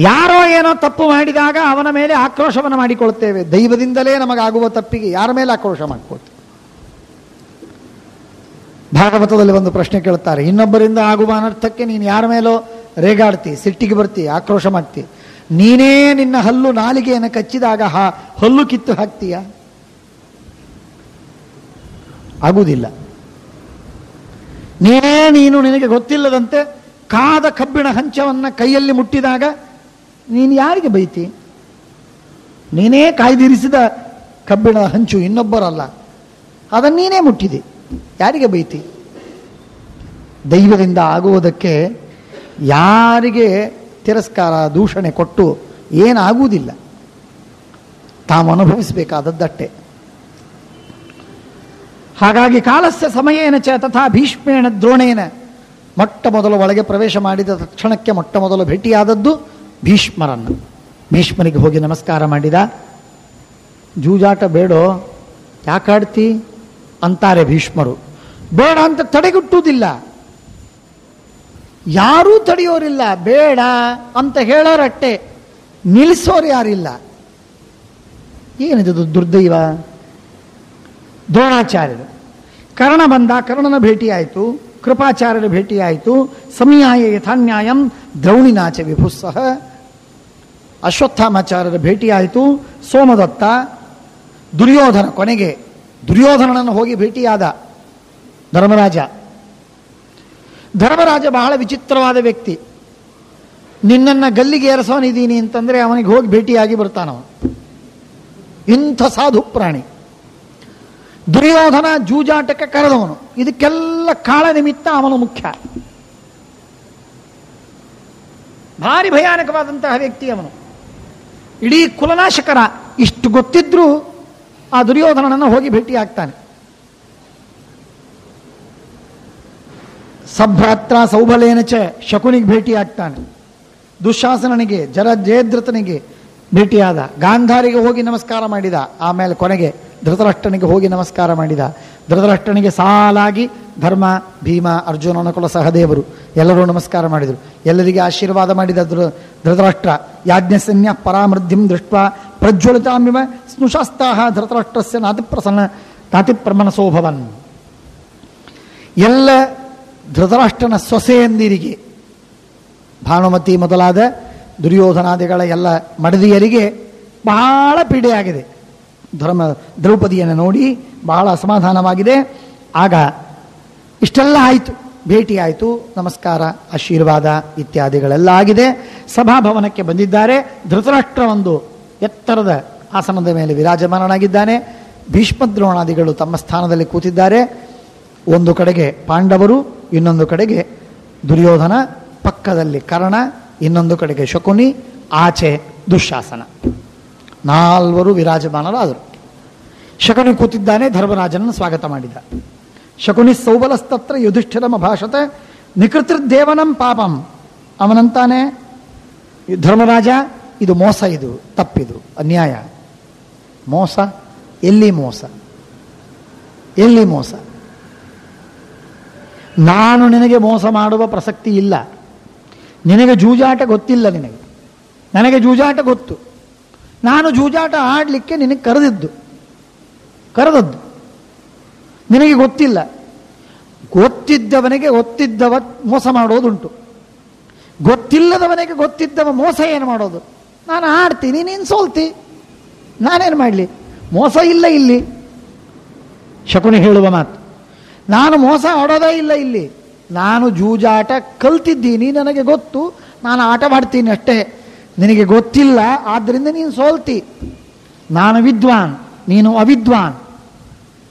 ಯಾರೋ ಏನೋ ತಪ್ಪು ಮಾಡಿದಾಗ ಅವನ ಮೇಲೆ ಆಕ್ರೋಶವನ್ನು ಮಾಡಿಕೊಳ್ತೇವೆ. ದೈವದಿಂದಲೇ ನಮಗಾಗುವ ತಪ್ಪಿಗೆ ಯಾರ ಮೇಲೆ ಆಕ್ರೋಶ ಮಾಡಿಕೊಳ್ತೇವೆ? ಭಾಗವತದಲ್ಲಿ ಒಂದು ಪ್ರಶ್ನೆ ಕೇಳ್ತಾರೆ, ಇನ್ನೊಬ್ಬರಿಂದ ಆಗುವ ಅನರ್ಥಕ್ಕೆ ನೀನು ಯಾರ ಮೇಲೋ ರೇಗಾಡ್ತಿ, ಸಿಟ್ಟಿಗೆ ಬರ್ತಿ, ಆಕ್ರೋಶ ಮಾಡ್ತಿ. ನೀನೇ ನಿನ್ನ ಹಲ್ಲು ನಾಲಿಗೆಯನ್ನು ಕಚ್ಚಿದಾಗ ಹಲ್ಲು ಕಿತ್ತು ಹಾಕ್ತೀಯ? ಆಗುವುದಿಲ್ಲ. ನೀನು ನಿನಗೆ ಗೊತ್ತಿಲ್ಲದಂತೆ ಕಾದ ಕಬ್ಬಿಣ ಹಂಚವನ್ನು ಕೈಯಲ್ಲಿ ಮುಟ್ಟಿದಾಗ ನೀನು ಯಾರಿಗೆ ಬೈತಿ? ನೀನೇ ಕಾಯ್ದಿರಿಸಿದ ಕಬ್ಬಿಣ ಹಂಚು, ಇನ್ನೊಬ್ಬರಲ್ಲ, ಅದನ್ನು ನೀನೇ ಮುಟ್ಟಿದೆ, ಯಾರಿಗೆ ಬೈತಿ? ದೈವದಿಂದ ಆಗುವುದಕ್ಕೆ ಯಾರಿಗೆ ತಿರಸ್ಕಾರ, ದೂಷಣೆ ಕೊಟ್ಟು ಏನಾಗುವುದಿಲ್ಲ. ತಾವು ಅನುಭವಿಸಬೇಕಾದದ್ದಟ್ಟೆ. ಹಾಗಾಗಿ ಕಾಲಸ್ಯ ಸಮಯೇನ ಚ ತಥಾ ಭೀಷ್ಮೇಣ ದ್ರೋಣೇನ. ಮೊಟ್ಟ ಮೊದಲು ಒಳಗೆ ಪ್ರವೇಶ ಮಾಡಿದ ತಕ್ಷಣಕ್ಕೆ ಮೊಟ್ಟ ಮೊದಲು ಭೇಟಿಯಾದದ್ದು ಭೀಷ್ಮರನ್ನು. ಭೀಷ್ಮನಿಗೆ ಹೋಗಿ ನಮಸ್ಕಾರ ಮಾಡಿದ. ಜೂಜಾಟ ಬೇಡೋ, ಯಾಕಾಡ್ತಿ ಅಂತಾರೆ ಭೀಷ್ಮರು. ಬೇಡ ಅಂತ ತಡೆಗುಟ್ಟುವುದಿಲ್ಲ, ಯಾರೂ ತಡೆಯೋರಿಲ್ಲ. ಬೇಡ ಅಂತ ಹೇಳೋರಟ್ಟೆ, ನಿಲ್ಲಿಸೋರು ಯಾರಿಲ್ಲ. ಏನಿದು ದುರ್ದೈವ? ದ್ರೋಣಾಚಾರ್ಯರು, ಕರ್ಣ ಬಂದ, ಕರ್ಣನ ಭೇಟಿಯಾಯಿತು, ಕೃಪಾಚಾರ್ಯರ ಭೇಟಿಯಾಯಿತು. ಸಮಯಾಯ ಯಥಾನ್ಯಾಯಂ ದ್ರೌಣಿನಾಚ ವಿಭುಸ್ಸಹ. ಅಶ್ವತ್ಥಾಮಾಚಾರ್ಯರ ಭೇಟಿಯಾಯಿತು. ಸೋಮದತ್ತ, ದುರ್ಯೋಧನ, ಕೊನೆಗೆ ದುರ್ಯೋಧನನನ್ನು ಹೋಗಿ ಭೇಟಿಯಾದ ಧರ್ಮರಾಜ. ಧರ್ಮರಾಜ ಬಹಳ ವಿಚಿತ್ರವಾದ ವ್ಯಕ್ತಿ. ನಿನ್ನನ್ನು ಗಲ್ಲಿಗೆ ಏರಿಸೋನಿದ್ದೀನಿ ಅಂತಂದರೆ ಅವನಿಗೆ ಹೋಗಿ ಭೇಟಿಯಾಗಿ ಬರ್ತಾನವ. ಇಂಥ ಸಾಧು ಪ್ರಾಣಿ. ದುರ್ಯೋಧನ ಜೂಜಾಟಕ್ಕೆ ಕರೆದವನು. ಇದಕ್ಕೆಲ್ಲ ಕಾಳ ನಿಮಿತ್ತ ಅವನು ಮುಖ್ಯ. ಭಾರಿ ಭಯಾನಕವಾದಂತಹ ವ್ಯಕ್ತಿ ಅವನು. ಇಡೀ ಕುಲನಾಶಕರ. ಇಷ್ಟು ಗೊತ್ತಿದ್ರೂ ಆ ದುರ್ಯೋಧನನನ್ನು ಹೋಗಿ ಭೇಟಿಯಾಗ್ತಾನೆ. ಸಭ್ರಾತ್ರ ಸೌಬಲೇನ ಚ ಶಕುನಿಗೆ ಭೇಟಿಯಾಗ್ತಾನೆ. ದುಶ್ಯಾಸನನಿಗೆ, ಜಯದ್ರಥನಿಗೆ ಭೇಟಿಯಾದ. ಗಾಂಧಾರಿಗೆ ಹೋಗಿ ನಮಸ್ಕಾರ ಮಾಡಿದ. ಆಮೇಲೆ ಕೊನೆಗೆ ಧೃತರಾಷ್ಟ್ರನಿಗೆ ಹೋಗಿ ನಮಸ್ಕಾರ ಮಾಡಿದ. ಧೃತರಾಷ್ಟ್ರನಿಗೆ ಸಾಲಾಗಿ ಧರ್ಮ, ಭೀಮ, ಅರ್ಜುನ, ನಕುಲ, ಸಹದೇವರು ಎಲ್ಲರೂ ನಮಸ್ಕಾರ ಮಾಡಿದರು. ಎಲ್ಲರಿಗೆ ಆಶೀರ್ವಾದ ಮಾಡಿದ ಧೃತರಾಷ್ಟ್ರ. ಯಾಜ್ಞಸನ್ಯ ಪರಾಮೃದ್ಧಿಂ ದೃಷ್ಟ ಪ್ರಜ್ವಲಿತಾಮಿವ ಸ್ನುಷಾಸ್ತಾಹ ಧೃತರಾಷ್ಟ್ರಸ್ಯ ನಾತಿಪ್ರಮನಸೋಭವನ್. ಎಲ್ಲ ಧೃತರಾಷ್ಟ್ರನ ಸೊಸೆಯಂದಿರಿಗೆ, ಭಾನುಮತಿ ಮೊದಲಾದ ದುರ್ಯೋಧನಾದಿಗಳ ಎಲ್ಲ ಮಡದಿಯರಿಗೆ ಬಹಳ ಪೀಡೆಯಾಗಿದೆ. ದ್ರೌಪದಿಯನ್ನು ನೋಡಿ ಬಹಳ ಅಸಮಾಧಾನವಾಗಿದೆ. ಆಗ ಇಷ್ಟೆಲ್ಲ ಆಯಿತು, ಭೇಟಿಯಾಯಿತು, ನಮಸ್ಕಾರ, ಆಶೀರ್ವಾದ ಇತ್ಯಾದಿಗಳೆಲ್ಲ ಆಗಿದೆ. ಸಭಾಭವನಕ್ಕೆ ಬಂದಿದ್ದಾರೆ. ಧೃತರಾಷ್ಟ್ರ ಒಂದು ಎತ್ತರದ ಆಸನದ ಮೇಲೆ ವಿರಾಜಮಾನನಾಗಿದ್ದಾನೆ. ಭೀಷ್ಮದ್ರೋಣಾದಿಗಳು ತಮ್ಮ ಸ್ಥಾನದಲ್ಲಿ ಕೂತಿದ್ದಾರೆ. ಒಂದು ಕಡೆಗೆ ಪಾಂಡವರು, ಇನ್ನೊಂದು ಕಡೆಗೆ ದುರ್ಯೋಧನ, ಪಕ್ಕದಲ್ಲಿ ಕರ್ಣ, ಇನ್ನೊಂದು ಕಡೆಗೆ ಶಕುನಿ, ಆಚೆ ದುಶ್ಯಾಸನ. 4 ವಿರಾಜಮಾನರಾದರು. ಶಕುನಿ ಕೂತಿದ್ದಾನೆ, ಧರ್ಮರಾಜನನ್ನು ಸ್ವಾಗತ ಮಾಡಿದ. ಶಕುನಿ ಸೌಬಲಸ್ತತ್ರ ಯುಧಿಷ್ಠಿರಮ ಭಾಷತೆ ನಿಕೃತಿರ್ದೇವನಂ ಪಾಪಂ. ಅವನಂತಾನೆ, ಧರ್ಮರಾಜ, ಇದು ಮೋಸ, ಇದು ತಪ್ಪಿದು, ಅನ್ಯಾಯ. ಮೋಸ? ಎಲ್ಲಿ ಮೋಸ? ಎಲ್ಲಿ ಮೋಸ? ನಾನು ನಿನಗೆ ಮೋಸ ಮಾಡುವ ಪ್ರಸಕ್ತಿ ಇಲ್ಲ. ನಿನಗೆ ಜೂಜಾಟ ಗೊತ್ತಿಲ್ಲ. ನನಗೆ ಜೂಜಾಟ ಗೊತ್ತು. ನಾನು ಜೂಜಾಟ ಆಡಲಿಕ್ಕೆ ನಿನಗೆ ಕರೆದದ್ದು ನಿನಗೆ ಗೊತ್ತಿಲ್ಲ. ಗೊತ್ತಿದ್ದವನಿಗೆ ಗೊತ್ತಿದ್ದವ ಮೋಸ ಮಾಡೋದುಂಟು, ಗೊತ್ತಿಲ್ಲದವನಿಗೆ ಗೊತ್ತಿದ್ದವ ಮೋಸ ಏನು ಮಾಡೋದು? ನಾನು ಆಡ್ತೀನಿ, ನೀನು ಸೋಲ್ತಿ, ನಾನೇನು ಮಾಡಲಿ? ಮೋಸ ಇಲ್ಲ ಇಲ್ಲಿ. ಶಕುನಿ ಹೇಳುವ ಮಾತು, ನಾನು ಮೋಸ ಆಡೋದೇ ಇಲ್ಲ ಇಲ್ಲಿ. ನಾನು ಜೂಜಾಟ ಕಲ್ತಿದ್ದೀನಿ, ನನಗೆ ಗೊತ್ತು, ನಾನು ಆಟ ಮಾಡ್ತೀನಿ ಅಷ್ಟೇ. ನಿನಗೆ ಗೊತ್ತಿಲ್ಲ, ಆದ್ದರಿಂದ ನೀನು ಸೋಲ್ತಿ. ನಾನು ವಿದ್ವಾನ್, ನೀನು ಅವಿದ್ವಾನ್.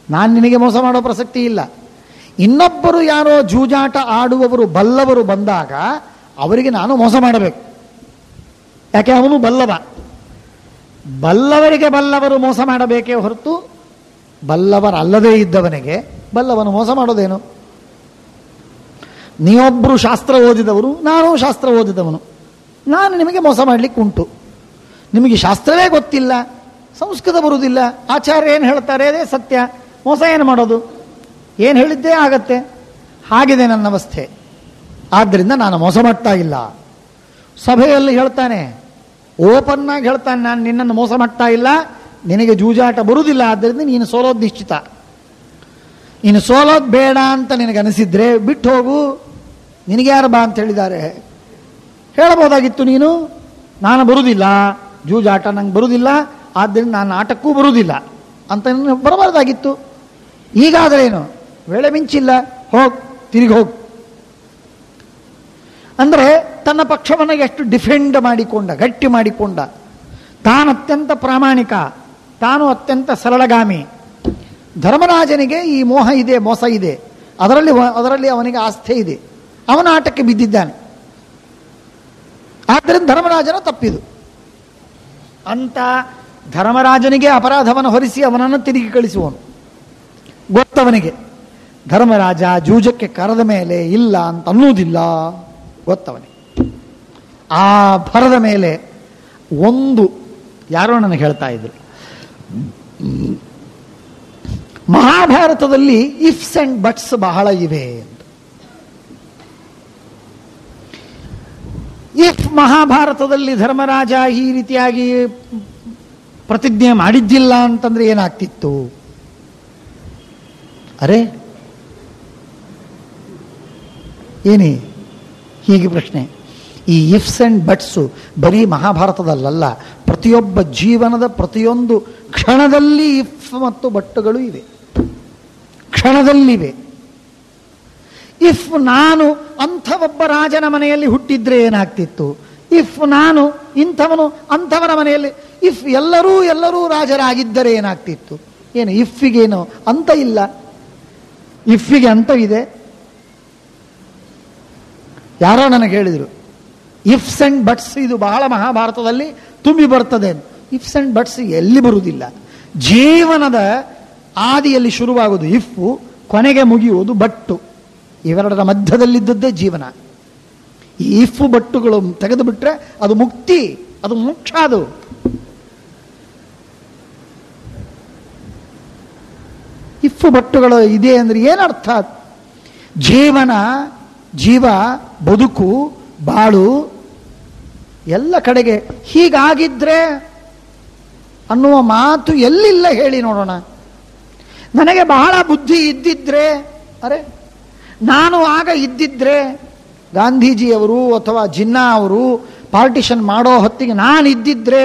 ನಾನು ನಿನಗೆ ಮೋಸ ಮಾಡೋ ಪ್ರಸಕ್ತಿ ಇಲ್ಲ. ಇನ್ನೊಬ್ಬರು ಯಾರೋ ಜೂಜಾಟ ಆಡುವವರು ಬಲ್ಲವರು ಬಂದಾಗ ಅವರಿಗೆ ನಾನು ಮೋಸ ಮಾಡಬೇಕು. ಯಾಕೆ? ಅವನು ಬಲ್ಲವ. ಬಲ್ಲವರಿಗೆ ಬಲ್ಲವರು ಮೋಸ ಮಾಡಬೇಕೇ ಹೊರತು ಬಲ್ಲವರಲ್ಲದೇ ಇದ್ದವನಿಗೆ ಬಲ್ಲವನು ಮೋಸ ಮಾಡೋದೇನು? ನೀವೊಬ್ಬರು ಶಾಸ್ತ್ರ ಓದಿದವರು, ನಾನು ಶಾಸ್ತ್ರ ಓದಿದವನು. ನಾನು ನಿಮಗೆ ಮೋಸ ಮಾಡಲಿಕ್ಕೆ ಉಂಟು. ನಿಮಗೆ ಶಾಸ್ತ್ರವೇ ಗೊತ್ತಿಲ್ಲ, ಸಂಸ್ಕೃತ ಬರುವುದಿಲ್ಲ, ಆಚಾರ್ಯ ಏನು ಹೇಳ್ತಾರೆ ಅದೇ ಸತ್ಯ. ಮೋಸ ಏನು ಮಾಡೋದು? ಏನು ಹೇಳಿದ್ದೇ ಆಗತ್ತೆ. ಹಾಗಿದೆ ನನ್ನ ಅವಸ್ಥೆ. ಆದ್ದರಿಂದ ನಾನು ಮೋಸ ಮಾಡ್ತಾ ಇಲ್ಲ. ಸಭೆಯಲ್ಲಿ ಹೇಳ್ತಾನೆ, ಓಪನ್ ಆಗಿ ಹೇಳ್ತಾನೆ, ನಾನು ನಿನ್ನನ್ನು ಮೋಸ ಮಾಡ್ತಾ ಇಲ್ಲ, ನಿನಗೆ ಜೂಜಾಟ ಬರುವುದಿಲ್ಲ, ಆದ್ದರಿಂದ ನೀನು ಸೋಲೋದು ನಿಶ್ಚಿತ. ನೀನು ಸೋಲೋದು ಬೇಡ ಅಂತ ನಿನಗೆ ಅನಿಸಿದ್ರೆ ಬಿಟ್ಟು ಹೋಗು. ನಿನಗೆ ಯಾರು ಬಾ ಅಂತ ಹೇಳಿದ್ದಾರೆ? ಹೇಳಬಹುದಾಗಿತ್ತು ನೀನು, ನಾನು ಬರುವುದಿಲ್ಲ, ಜೂಜಾಟ ನಂಗೆ ಬರುವುದಿಲ್ಲ, ಆದ್ದರಿಂದ ನಾನು ಆಟಕ್ಕೂ ಬರುವುದಿಲ್ಲ ಅಂತ ಬರಬಾರ್ದಾಗಿತ್ತು. ಈಗಾದರೇನು? ವೇಳೆ ಮಿಂಚಿಲ್ಲ, ಹೋಗ್, ತಿರುಗಿ ಹೋಗು. ಅಂದರೆ ತನ್ನ ಪಕ್ಷವನ್ನು ಎಷ್ಟು ಡಿಫೆಂಡ್ ಮಾಡಿಕೊಂಡ, ಗಟ್ಟಿ ಮಾಡಿಕೊಂಡ. ತಾನು ಅತ್ಯಂತ ಪ್ರಾಮಾಣಿಕ, ತಾನು ಅತ್ಯಂತ ಸರಳಗಾಮಿ. ಧರ್ಮರಾಜನಿಗೆ ಈ ಮೋಹ ಇದೆ, ಮೋಸ ಇದೆ, ಅದರಲ್ಲಿ ಅವನಿಗೆ ಆಸ್ಥೆ ಇದೆ. ಅವನ ಆಟಕ್ಕೆ ಬಿದ್ದಿದ್ದಾನೆ. ಆದ್ದರಿಂದ ಧರ್ಮರಾಜನ ತಪ್ಪಿದು ಅಂತ ಧರ್ಮರಾಜನಿಗೆ ಅಪರಾಧವನ್ನು ಹೊರಿಸಿ ಅವನನ್ನು ತಿರುಗಿ ಕಳಿಸುವನು. ಗೊತ್ತವನಿಗೆ ಧರ್ಮರಾಜ ಜೂಜಕ್ಕೆ ಕರೆದ ಮೇಲೆ ಇಲ್ಲ ಅಂತ ಅನ್ನುವುದಿಲ್ಲ, ಗೊತ್ತವನಿಗೆ. ಆ ಭರದ ಮೇಲೆ ಒಂದು ಯಾರೋ ನನಗೆ ಹೇಳ್ತಾ ಇದ್ರು, ಮಹಾಭಾರತದಲ್ಲಿ ಇಫ್ಸ್ ಅಂಡ್ ಬಟ್ಸ್ ಬಹಳ ಇವೆ ಅಂತ. ಇಫ್ ಮಹಾಭಾರತದಲ್ಲಿ ಧರ್ಮರಾಜ ಈ ರೀತಿಯಾಗಿ ಪ್ರತಿಜ್ಞೆ ಮಾಡಿದ್ದಿಲ್ಲ ಅಂತಂದ್ರೆ ಏನಾಗ್ತಿತ್ತು? ಅರೆ ಏನೇ ಹೀಗೆ ಪ್ರಶ್ನೆ. ಈ ಇಫ್ಸ್ ಅಂಡ್ ಬಟ್ಸು ಬರೀ ಮಹಾಭಾರತದಲ್ಲ, ಪ್ರತಿಯೊಬ್ಬ ಜೀವನದ ಪ್ರತಿಯೊಂದು ಕ್ಷಣದಲ್ಲಿ ಇಫ್ ಮತ್ತು ಬಟ್ಟುಗಳು ಇವೆ, ಕ್ಷಣದಲ್ಲಿವೆ. ಇಫ್ ನಾನು ಅಂಥ ಒಬ್ಬ ರಾಜನ ಮನೆಯಲ್ಲಿ ಹುಟ್ಟಿದ್ರೆ ಏನಾಗ್ತಿತ್ತು? ಇಫ್ ನಾನು ಇಂಥವನು ಅಂಥವರ ಮನೆಯಲ್ಲಿ, ಇಫ್ ಎಲ್ಲರೂ ರಾಜರಾಗಿದ್ದರೆ ಏನಾಗ್ತಿತ್ತು? ಏನು ಇಫ್ಫಿಗೇನು ಅಂತ ಇಲ್ಲ, ಇಫ್ಫಿಗೆ ಅಂತವಿದೆ. ಯಾರೋ ನನಗೆ ಹೇಳಿದರು, ಇಫ್ಸ್ ಅಂಡ್ ಬಟ್ಸ್ ಇದು ಬಹಳ ಮಹಾಭಾರತದಲ್ಲಿ ತುಂಬಿ ಬರ್ತದೆ. ಇಫ್ಸ್ ಅಂಡ್ ಬಟ್ಸ್ ಎಲ್ಲಿ ಬರುವುದಿಲ್ಲ. ಜೀವನದ ಆದಿಯಲ್ಲಿ ಶುರುವಾಗುವುದು ಇಫ್ಫು, ಕೊನೆಗೆ ಮುಗಿಯುವುದು ಬಟ್ಟು. ಇವೆರಡರ ಮಧ್ಯದಲ್ಲಿದ್ದದ್ದೇ ಜೀವನ. ಈ ಇಫ್ಫು ಬಟ್ಟುಗಳು ತೆಗೆದು ಬಿಟ್ರೆ ಅದು ಮುಕ್ತಿ, ಅದು ಮೋಕ್ಷ. ಅದು ಇಫ್ಫು ಬಟ್ಟುಗಳು ಇದೆ ಅಂದ್ರೆ ಏನರ್ಥ? ಜೀವ, ಬದುಕು, ಬಾಳು ಎಲ್ಲ ಕಡೆಗೆ ಹೀಗಾಗಿದ್ರೆ ಅನ್ನುವ ಮಾತು ಎಲ್ಲಿಲ್ಲ ಹೇಳಿ ನೋಡೋಣ. ನನಗೆ ಬಹಳ ಬುದ್ಧಿ ಇದ್ದಿದ್ರೆ, ಅರೆ ನಾನು ಆಗ ಇದ್ದಿದ್ರೆ, ಗಾಂಧೀಜಿಯವರು ಅಥವಾ ಜಿನ್ನಾ ಅವರು ಪಾರ್ಟಿಷನ್ ಮಾಡೋ ಹೊತ್ತಿಗೆ ನಾನು ಇದ್ದಿದ್ರೆ,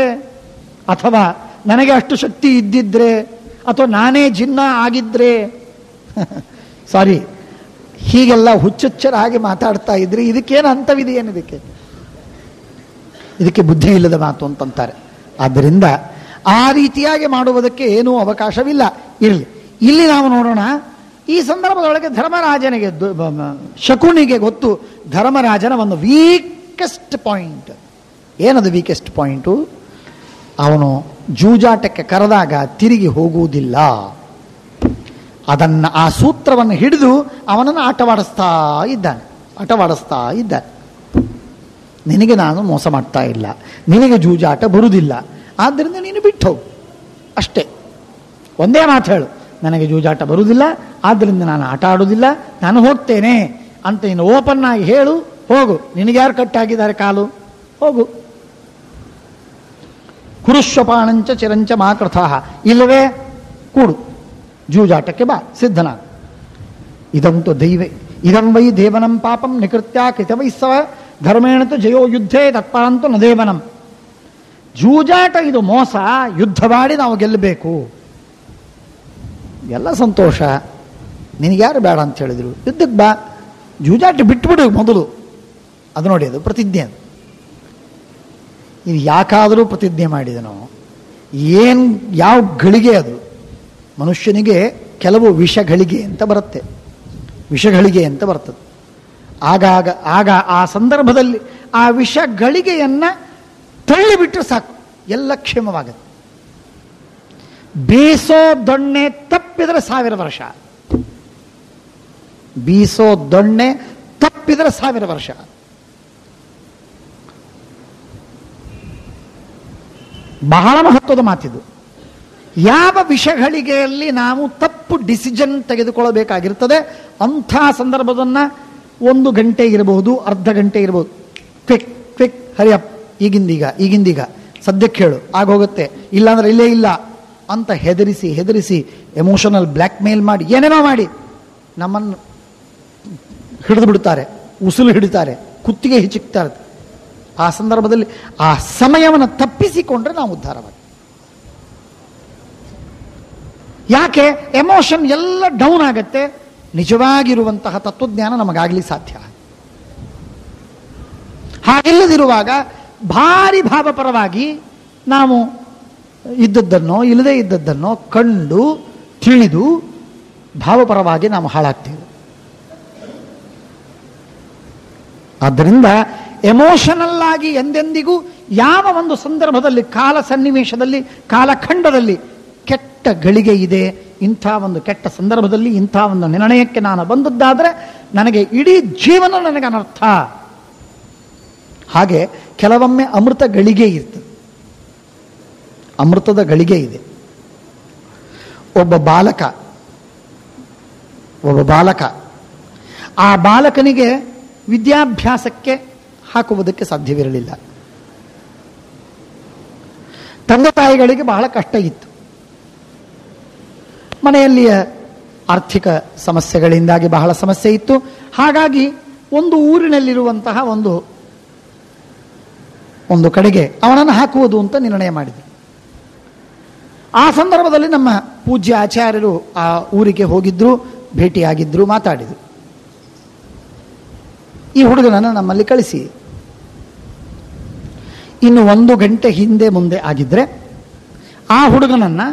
ಅಥವಾ ನನಗೆ ಅಷ್ಟು ಶಕ್ತಿ ಇದ್ದಿದ್ರೆ, ಅಥವಾ ನಾನೇ ಜಿನ್ನಾ ಆಗಿದ್ರೆ, ಸಾರಿ, ಹೀಗೆಲ್ಲ ಹುಚ್ಚುಚ್ಚರ ಹಾಗೆ ಮಾತಾಡ್ತಾ ಇದ್ರಿ, ಇದಕ್ಕೇನು ಅಂತವಿದೆಯೇನು? ಇದಕ್ಕೆ ಬುದ್ಧಿ ಇಲ್ಲದ ಮಾತು ಅಂತಂತಾರೆ. ಆದ್ದರಿಂದ ಆ ರೀತಿಯಾಗಿ ಮಾಡುವುದಕ್ಕೆ ಏನೂ ಅವಕಾಶವಿಲ್ಲ. ಇರಲಿ, ಇಲ್ಲಿ ನಾವು ನೋಡೋಣ. ಈ ಸಂದರ್ಭದೊಳಗೆ ಧರ್ಮರಾಜನಿಗೆ, ಶಕುನಿಗೆ ಗೊತ್ತು ಧರ್ಮರಾಜನ ಒಂದು ವೀಕೆಸ್ಟ್ ಪಾಯಿಂಟ್. ಏನದು ವೀಕೆಸ್ಟ್ ಪಾಯಿಂಟು? ಅವನು ಜೂಜಾಟಕ್ಕೆ ಕರೆದಾಗ ತಿರುಗಿ ಹೋಗುವುದಿಲ್ಲ. ಆ ಸೂತ್ರವನ್ನು ಹಿಡಿದು ಅವನನ್ನು ಆಟವಾಡಿಸ್ತಾ ಇದ್ದಾನೆ. ನಿನಗೆ ನಾನು ಮೋಸ ಮಾಡ್ತಾ ಇಲ್ಲ, ನಿನಗೆ ಜೂಜಾಟ ಬರುವುದಿಲ್ಲ, ಆದ್ದರಿಂದ ನೀನು ಬಿಟ್ಟು ಹೋಗು ಅಷ್ಟೇ. ಒಂದೇ ಮಾತು ಹೇಳು, ನನಗೆ ಜೂಜಾಟ ಬರುವುದಿಲ್ಲ, ಆದ್ದರಿಂದ ನಾನು ಆಟ ಆಡುವುದಿಲ್ಲ, ನಾನು ಹೋಗ್ತೇನೆ ಅಂತ ನೀನು ಓಪನ್ ಆಗಿ ಹೇಳು, ಹೋಗು. ನಿನಗ್ಯಾರು ಕಟ್ಟಾಗಿದ್ದಾರೆ ಕಾಲು, ಹೋಗು. ಕುರುಶ್ವಪಾಣಂಚ ಚಿರಂಚ ಮಾಕೃತಃ, ಇಲ್ಲವೇ ಕೂಡು, ಜೂಜಾಟಕ್ಕೆ ಬಾ, ಸಿದ್ಧನಾಗ. ಇದಂತೂ ಇದಂ ವೈ ದೇವನಂ ಪಾಪಂ ನಿಕೃತ್ಯ ಕೃತವೈಸ್ಸವ ಧರ್ಮೇಣತು ಜಯೋ ಯುದ್ಧೇ ತತ್ಪರಂತು ನ ದೇವನಂ. ಜೂಜಾಟ ಇದು ಮೋಸ, ಯುದ್ಧ ಮಾಡಿ ನಾವು ಗೆಲ್ಲಬೇಕು. ಎಲ್ಲ ಸಂತೋಷ, ನಿನಗ್ಯಾರು ಬೇಡ ಅಂತ ಹೇಳಿದ್ರು, ಯುದ್ಧಕ್ಕೆ ಬಾ, ಜೂಜಾಟ ಬಿಟ್ಬಿಡು ಮೊದಲು. ಅದು ನೋಡಿ, ಅದು ಪ್ರತಿಜ್ಞೆ. ಅದು ಇದು ಯಾಕಾದರೂ ಪ್ರತಿಜ್ಞೆ ಮಾಡಿದನೋ ಯಾವ ಗಳಿಗೆ ಅದು. ಮನುಷ್ಯನಿಗೆ ಕೆಲವು ವಿಷಗಳಿಗೆ ಅಂತ ಬರುತ್ತೆ, ಆಗ ಆ ಸಂದರ್ಭದಲ್ಲಿ ಆ ವಿಷಗಳಿಗೆಯನ್ನು ತಳ್ಳಿಬಿಟ್ರೆ ಸಾಕು, ಎಲ್ಲ ಕ್ಷೇಮವಾಗುತ್ತೆ. ಬೀಸೋ ದೊಣ್ಣೆ ತಪ್ಪಿದರೆ 1000 ವರ್ಷ, ಬೀಸೋ ದೊಣ್ಣೆ ತಪ್ಪಿದರೆ 1000 ವರ್ಷ. ಬಹಳ ಮಹತ್ವದ ಮಾತಿದು. ಯಾವ ವಿಷಗಳಿಗೆಯಲ್ಲಿ ನಾವು ತಪ್ಪು ಡಿಸಿಷನ್ ತೆಗೆದುಕೊಳ್ಳಬೇಕಾಗಿರ್ತದೆ, ಅಂಥ ಸಂದರ್ಭದನ್ನು 1 ಗಂಟೆ ಇರಬಹುದು, ಅರ್ಧ ಗಂಟೆ ಇರಬಹುದು, ಕ್ವಿಕ್ ಹರಿಯಪ್, ಈಗಿಂದೀಗ ಸದ್ಯಕ್ಕೆ ಹೇಳು, ಆಗೋಗುತ್ತೆ, ಇಲ್ಲಾಂದ್ರೆ ಇಲ್ಲೇ ಇಲ್ಲ ಅಂತ ಹೆದರಿಸಿ ಎಮೋಷನಲ್ ಬ್ಲ್ಯಾಕ್ ಮೇಲ್ ಮಾಡಿ ಏನೇನೋ ಮಾಡಿ ನಮ್ಮನ್ನು ಹಿಡಿದು ಬಿಡ್ತಾರೆ, ಉಸುಲು ಹಿಡಿತಾರೆ, ಕುತ್ತಿಗೆ ಹಿಚ್ಚಿಕ್ತಾರೆ. ಆ ಸಂದರ್ಭದಲ್ಲಿ ಆ ಸಮಯವನ್ನು ತಪ್ಪಿಸಿಕೊಂಡ್ರೆ ನಾವು ಉದ್ಧಾರವಾಗಿ. ಯಾಕೆ ಎಮೋಷನ್ ಎಲ್ಲ ಡೌನ್ ಆಗತ್ತೆ, ನಿಜವಾಗಿರುವಂತಹ ತತ್ವಜ್ಞಾನ ನಮಗಾಗಲಿ ಸಾಧ್ಯ. ಹಾಗಿಲ್ಲದಿರುವಾಗ ಭಾರಿ ಭಾವಪರವಾಗಿ ನಾವು ಇದ್ದದ್ದನ್ನೋ ಇಲ್ಲದೇ ಇದ್ದದ್ದನ್ನೋ ಕಂಡು ತಿಳಿದು ಭಾವಪರವಾಗಿ ನಾವು ಹಾಳಾಗ್ತೇವೆ. ಆದ್ದರಿಂದ ಎಮೋಷನಲ್ ಆಗಿ ಎಂದೆಂದಿಗೂ ಯಾವ ಒಂದು ಸಂದರ್ಭದಲ್ಲಿ, ಕಾಲ ಸನ್ನಿವೇಶದಲ್ಲಿ, ಕಾಲಖಂಡದಲ್ಲಿ ಕೆಟ್ಟ ಗಳಿಗೆ ಇದೆ, ಇಂಥ ಒಂದು ಕೆಟ್ಟ ಸಂದರ್ಭದಲ್ಲಿ ಇಂಥ ಒಂದು ನಿರ್ಣಯಕ್ಕೆ ನಾನು ಬಂದದ್ದಾದರೆ ನನಗೆ ಇಡೀ ಜೀವನ ನನಗೆ ಅನರ್ಥ. ಹಾಗೆ ಕೆಲವೊಮ್ಮೆ ಅಮೃತ ಗಳಿಗೆ ಇರ್ತದೆ, ಅಮೃತದ ಗಳಿಗೆ ಇದೆ. ಒಬ್ಬ ಬಾಲಕ ಆ ಬಾಲಕನಿಗೆ ವಿದ್ಯಾಭ್ಯಾಸಕ್ಕೆ ಹಾಕುವುದಕ್ಕೆ ಸಾಧ್ಯವಿರಲಿಲ್ಲ. ತಂದೆ ತಾಯಿಗಳಿಗೆ ಬಹಳ ಕಷ್ಟ ಇತ್ತು. ಮನೆಯಲ್ಲಿಯ ಆರ್ಥಿಕ ಸಮಸ್ಯೆಗಳಿಂದಾಗಿ ಬಹಳ ಸಮಸ್ಯೆ ಇತ್ತು. ಹಾಗಾಗಿ ಒಂದು ಊರಿನಲ್ಲಿರುವಂತಹ ಒಂದು ಕಡೆಗೆ ಅವನನ್ನು ಹಾಕುವುದು ಅಂತ ನಿರ್ಣಯ ಮಾಡಿದರು. ಆ ಸಂದರ್ಭದಲ್ಲಿ ನಮ್ಮ ಪೂಜ್ಯ ಆಚಾರ್ಯರು ಆ ಊರಿಗೆ ಹೋಗಿದ್ರು, ಭೇಟಿಯಾಗಿದ್ರು, ಮಾತಾಡಿದರು. ಈ ಹುಡುಗನನ್ನು ನಮ್ಮಲ್ಲಿ ಕಳಿಸಿ, ಇನ್ನು 1 ಗಂಟೆ ಹಿಂದೆ ಮುಂದೆ ಆಗಿದ್ರೆ ಆ ಹುಡುಗನನ್ನು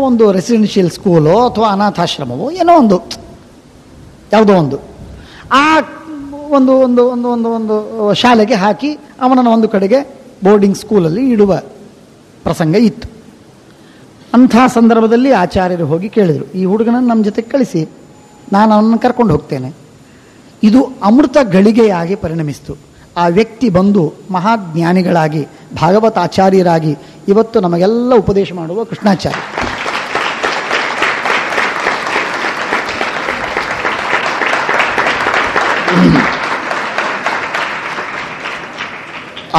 ಒಂದು ರೆಸಿಡೆನ್ಷಿಯಲ್ ಸ್ಕೂಲೋ ಅಥವಾ ಅನಾಥಾಶ್ರಮವೋ ಏನೋ ಯಾವುದೋ ಆ ಒಂದು ಶಾಲೆಗೆ ಹಾಕಿ ಅವನನ್ನು ಒಂದು ಕಡೆಗೆ ಬೋರ್ಡಿಂಗ್ ಸ್ಕೂಲಲ್ಲಿ ಇಡುವ ಪ್ರಸಂಗ ಇತ್ತು. ಅಂಥ ಸಂದರ್ಭದಲ್ಲಿ ಆಚಾರ್ಯರು ಹೋಗಿ ಕೇಳಿದರು, ಈ ಹುಡುಗನನ್ನು ನಮ್ಮ ಜೊತೆ ಕಳಿಸಿ, ನಾನು ಅವನನ್ನು ಕರ್ಕೊಂಡು ಹೋಗ್ತೇನೆ. ಇದು ಅಮೃತ ಗಳಿಗೆಯಾಗಿ ಪರಿಣಮಿಸಿತು. ಆ ವ್ಯಕ್ತಿ ಬಂದು ಮಹಾಜ್ಞಾನಿಗಳಾಗಿ, ಭಾಗವತಾಚಾರ್ಯರಾಗಿ ಇವತ್ತು ನಮಗೆಲ್ಲ ಉಪದೇಶ ಮಾಡುವ ಕೃಷ್ಣಾಚಾರ್ಯ.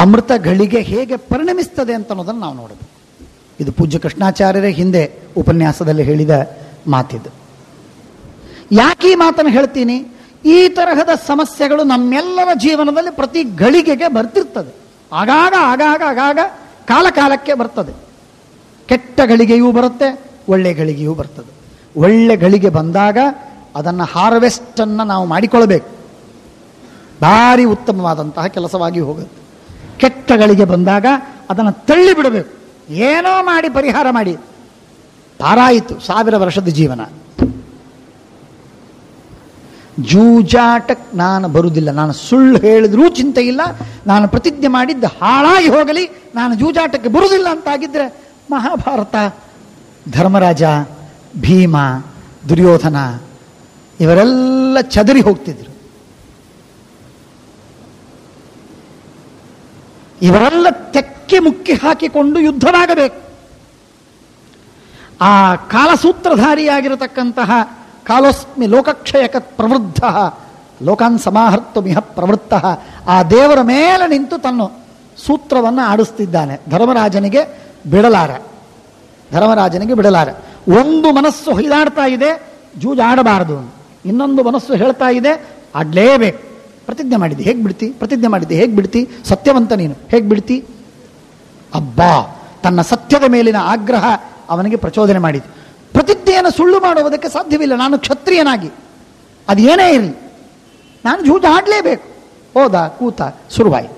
ಅಮೃತ ಗಳಿಗೆ ಹೇಗೆ ಪರಿಣಮಿಸ್ತದೆ ಅಂತ ಅನ್ನೋದನ್ನು ನಾವು ನೋಡಬೇಕು. ಇದು ಪೂಜ್ಯ ಕೃಷ್ಣಾಚಾರ್ಯರೇ ಹಿಂದೆ ಉಪನ್ಯಾಸದಲ್ಲಿ ಹೇಳಿದ ಮಾತಿದ್ದು. ಯಾಕೆ ಈ ಮಾತನ್ನು ಹೇಳ್ತೀನಿ? ಈ ತರಹದ ಸಮಸ್ಯೆಗಳು ನಮ್ಮೆಲ್ಲರ ಜೀವನದಲ್ಲಿ ಪ್ರತಿ ಗಳಿಗೆಗೆ ಬರ್ತಿರ್ತದೆ. ಆಗಾಗ ಕಾಲಕ್ಕೆ ಬರ್ತದೆ. ಕೆಟ್ಟ ಗಳಿಗೆಯೂ ಬರುತ್ತೆ, ಒಳ್ಳೆ ಗಳಿಗೆಯೂ ಬರ್ತದೆ. ಒಳ್ಳೆ ಗಳಿಗೆ ಬಂದಾಗ ಅದನ್ನು ಹಾರ್ವೆಸ್ಟನ್ನು ನಾವು ಮಾಡಿಕೊಳ್ಬೇಕು, ಭಾರಿ ಉತ್ತಮವಾದಂತಹ ಕೆಲಸವಾಗಿ ಹೋಗುತ್ತೆ. ಕೆಟ್ಟ ಗಳಿಗೆ ಬಂದಾಗ ಅದನ್ನು ತಳ್ಳಿ ಬಿಡಬೇಕು, ಏನೋ ಮಾಡಿ ಪರಿಹಾರ ಮಾಡಿ. ಪಾರಾಯಿತು 1000 ವರ್ಷದ ಜೀವನ. ಜೂಜಾಟಕ್ಕೆ ನಾನು ಬರುವುದಿಲ್ಲ. ನಾನು ಸುಳ್ಳು ಹೇಳಿದ್ರೂ ಚಿಂತೆ ಇಲ್ಲ, ನಾನು ಪ್ರತಿಜ್ಞೆ ಮಾಡಿದ್ದ ಹಾಳಾಗಿ ಹೋಗಲಿ, ನಾನು ಜೂಜಾಟಕ್ಕೆ ಬರುವುದಿಲ್ಲ ಅಂತಾಗಿದ್ರೆ ಮಹಾಭಾರತ ಧರ್ಮರಾಜ, ಭೀಮ, ದುರ್ಯೋಧನ ಇವರೆಲ್ಲ ಚದರಿ ಹೋಗ್ತಿದ್ರು. ಇವರೆಲ್ಲ ತೆಕ್ಕೆ ಮುಕ್ಕಿ ಹಾಕಿಕೊಂಡು ಯುದ್ಧವಾಗಬೇಕು. ಆ ಕಾಲಸೂತ್ರಧಾರಿಯಾಗಿರತಕ್ಕಂತಹ ಕಾಲೋಸ್ಮಿ ಲೋಕಕ್ಷಯಕ ಪ್ರವೃದ್ಧ ಲೋಕಾನ್ ಸಮಾಹರ್ತಮಿಹ ಪ್ರವೃತ್ತ ಆ ದೇವರ ಮೇಲೆ ನಿಂತು ತನ್ನ ಸೂತ್ರವನ್ನು ಆಡಿಸ್ತಿದ್ದಾನೆ. ಧರ್ಮರಾಜನಿಗೆ ಬಿಡಲಾರ. ಒಂದು ಮನಸ್ಸು ಹೊಯ್ದಾಡ್ತಾ ಇದೆ, ಜೂಜಾಡಬಾರದು. ಇನ್ನೊಂದು ಮನಸ್ಸು ಹೇಳ್ತಾ ಇದೆ, ಆಡ್ಲೇಬೇಕು. ಪ್ರತಿಜ್ಞೆ ಮಾಡಿದ್ದೆ ಹೇಗೆ ಬಿಡ್ತಿ? ಸತ್ಯವಂತ ನೀನು, ಹೇಗೆ ಬಿಡ್ತಿ? ಅಬ್ಬಾ, ತನ್ನ ಸತ್ಯದ ಮೇಲಿನ ಆಗ್ರಹ ಅವನಿಗೆ ಪ್ರಚೋದನೆ ಮಾಡಿತು. ಪ್ರತಿಜ್ಞೆಯನ್ನು ಸುಳ್ಳು ಮಾಡುವುದಕ್ಕೆ ಸಾಧ್ಯವಿಲ್ಲ. ನಾನು ಕ್ಷತ್ರಿಯನಾಗಿ ಅದೇನೇ ಇರಲಿ, ನಾನು ಜೂಜ ಆಡಲೇಬೇಕು. ಹೋದ, ಕೂತ, ಶುರುವಾಯಿ.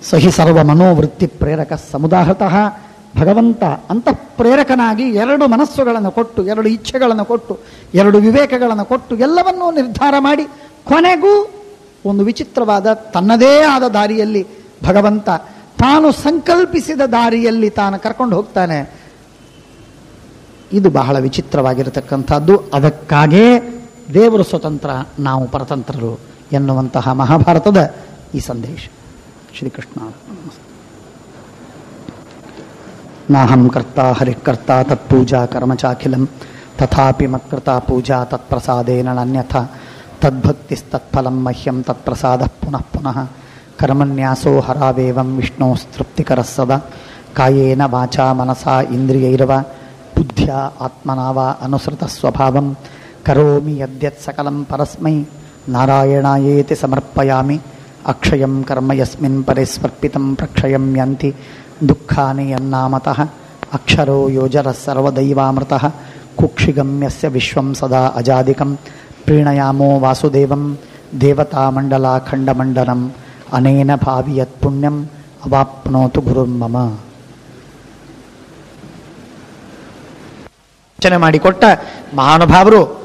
ಸಹಿ ಸರ್ವ ಮನೋವೃತ್ತಿ ಪ್ರೇರಕ ಸಮುದಾಹೃತಃ. ಭಗವಂತ ಅಂತಃಪ್ರೇರಕನಾಗಿ ಎರಡು ಮನಸ್ಸುಗಳನ್ನು ಕೊಟ್ಟು, ಎರಡು ಇಚ್ಛೆಗಳನ್ನು ಕೊಟ್ಟು, ಎರಡು ವಿವೇಕಗಳನ್ನು ಕೊಟ್ಟು, ಎಲ್ಲವನ್ನೂ ನಿರ್ಧಾರ ಮಾಡಿ ಕೊನೆಗೂ ಒಂದು ವಿಚಿತ್ರವಾದ ತನ್ನದೇ ಆದ ದಾರಿಯಲ್ಲಿ ಭಗವಂತ ತಾನು ಸಂಕಲ್ಪಿಸಿದ ದಾರಿಯಲ್ಲಿ ತಾನು ಕರ್ಕೊಂಡು ಹೋಗ್ತಾನೆ. ಇದು ಬಹಳ ವಿಚಿತ್ರವಾಗಿರತಕ್ಕಂಥದ್ದು. ಅದಕ್ಕಾಗೇ ದೇವರು ಸ್ವತಂತ್ರ, ನಾವು ಪರತಂತ್ರರು ಎನ್ನುವಂತಹ ಮಹಾಭಾರತದ ಈ ಸಂದೇಶ. ಶ್ರೀಕೃಷ್ಣ. ನಾಹಂ ಕರ್ತಾ ಹರಿಕರ್ತಾ ತತ್ಪೂಜಾ ಕರ್ಮ ಚಾಖಿಲಂ ತಥಾಪಿ ಮತ್ಕೃತಾ ಪೂಜಾ ತತ್ಪ್ರಸಾದೇನ ನಾನ್ಯಥಾ ತದ್ಭಕ್ತಿಸ್ತತ್ಫಲಂ ಮಹ್ಯಂ ತತ್ಪ್ರಸಾದ ಪುನಃ ಪುನಃ ಕರ್ಮನ್ಯಾಸೋ ಹರಾವೇವಂ ವಿಷ್ಣೋಸ್ತೃಪ್ತಿಕರಃ ಸದಾ ಕಾಯೇನ ವಾಚಾ ಮನಸಾ ಇಂದ್ರಿಯೈರವ ಬುದ್ಧ್ಯ ಆತ್ಮನಾ ವಾ ಅನುಸೃತ ಸ್ವಭಾವಂ ಕರೋಮಿ ಯದ್ಯತ್ ಸಕಲಂ ಪರಸ್ಮೈ ನಾರಾಯಣಾಯೇತಿ ಸಮರ್ಪಯಾಮಿ ಅಕ್ಷಯಂ ಕರ್ಮ ಯಸ್ಮಿನ್ ಪರಿಸ್ವರ್ಪಿತಂ ಪ್ರಕ್ಷಯಂ ಯಾಂತಿ ದುಃಖಾನಿ ಯನ್ನಾಮತಃ ಅಕ್ಷರೋ ಯೋಜರಃ ಸರ್ವದೈವಾಮೃತಃ ಕುಕ್ಷಿಗಮ್ಯಸ್ಯ ವಿಶ್ವಂ ಸದಾ ಅಜಾದಿಕಂ ಪ್ರೀಣಯಾಮೋ ವಾಸುದೇವಂ ದೇವತಾಮಂಡಲಾಖಂಡಮಂಡನಂ ಅನೇನ ಭಾವಿ ಯತ್ ಪುಣ್ಯಂ ಅವಾಪ್ನೋತು ಗುರುರ್ಮಮ. ರಚನೆ ಮಾಡಿಕೊಟ್ಟ ಮಹಾನುಭಾವರು